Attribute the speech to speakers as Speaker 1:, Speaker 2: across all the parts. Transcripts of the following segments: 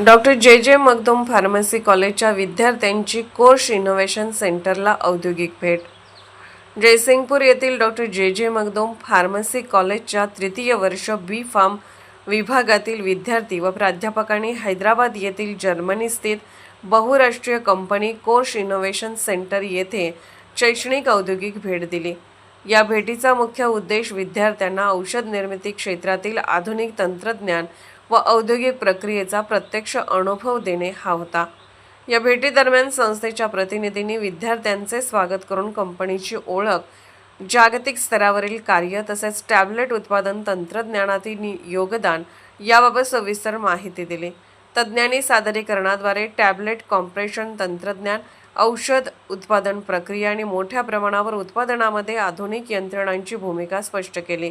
Speaker 1: Doctor जे Magdum pharmacy कॉलेजच्या विद्यार्थ्यांची कोर्स इनोव्हेशन सेंटरला औद्योगिक भेट। जयसिंगपूर येथील डॉक्टर जे मगदुम फार्मसी कॉलेजच्या तृतीय वर्ष बी फार्म विभागातील विद्यार्थी व प्राध्यापकांनी हैदराबाद येथील जर्मनी स्थित बहुराष्ट्रीय कंपनी कोर्स इनोव्हेशन सेंटर येथे शैक्षणिक औद्योगिक भेट दिली। या भेटीचा मुख्य उद्देश विद्यार्थ्यांना औषध निर्मिती क्षेत्रातील आधुनिक तंत्रज्ञान व औद्योगिक प्रक्रियेचा प्रत्यक्ष अनुभव देणे हा होता। या भेटीदरम्यान संस्थेच्या प्रतिनिधींनी विद्यार्थ्यांचे स्वागत करून कंपनीची ओळख, जागतिक स्तरावरील कार्य तसेच टॅबलेट उत्पादन तंत्रज्ञानातील योगदान याबाबत सविस्तर माहिती दिली। तज्ज्ञांनी सादरीकरणाद्वारे टॅबलेट कॉम्प्रेशन तंत्रज्ञान, औषध उत्पादन प्रक्रिया आणि मोठ्या प्रमाणावर उत्पादनामध्ये आधुनिक यंत्रणांची भूमिका स्पष्ट केली।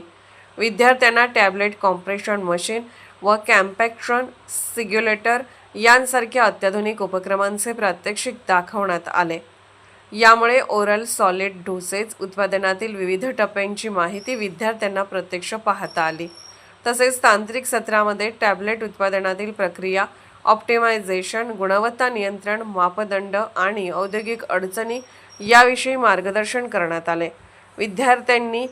Speaker 1: विद्यार्थ्यांना टॅबलेट कॉम्प्रेशन मशीन व कॅम्पॅक्शन सिग्युलेटर यांसारख्या अत्याधुनिक उपक्रमांचे प्रात्यक्षिक दाखवण्यात आले। यामुळे ओरल सॉलिड डोसेज उत्पादनातील विविध टप्प्यांची माहिती विद्यार्थ्यांना प्रत्यक्ष पाहता आली। तसेच तांत्रिक सत्रामध्ये टॅबलेट उत्पादनातील प्रक्रिया, ऑप्टिमायझेशन, गुणवत्ता नियंत्रण, मापदंड आणि औद्योगिक अडचणी याविषयी मार्गदर्शन करण्यात आले। विद्यार्थ्यांनी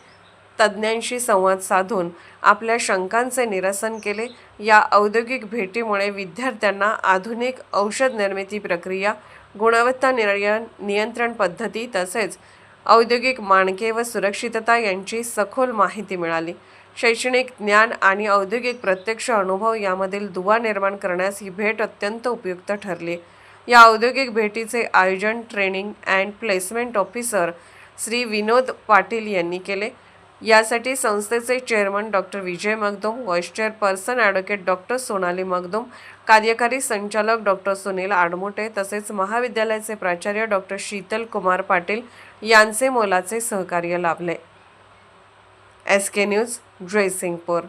Speaker 1: तज्ज्ञांशी संवाद साधून आपल्या शंकांचे निरसन केले। या औद्योगिक भेटीमुळे विद्यार्थ्यांना आधुनिक औषध निर्मिती प्रक्रिया, गुणवत्ता नियंत्रण पद्धती तसेच औद्योगिक मानके व सुरक्षितता यांची सखोल माहिती मिळाली। शैक्षणिक ज्ञान आणि औद्योगिक प्रत्यक्ष अनुभव यामधील दुवा निर्माण करण्यास ही भेट अत्यंत उपयुक्त ठरली। या औद्योगिक भेटीचे आयोजन training and placement officer Shri Vinod Patil यांनी केले। यासाठी संस्थेचे chairman doctor Vijay Magdum, vice chairperson advocate doctor Sonali Magdum, कार्यकारी संचालक डॉक्टर सुनील आडमुटे तसेच महाविद्यालयाचे प्राचार्य डॉक्टर शीतल कुमार पाटील यांचे मोलाचे सहकार्य लाभले। SK news, Jaysingpur.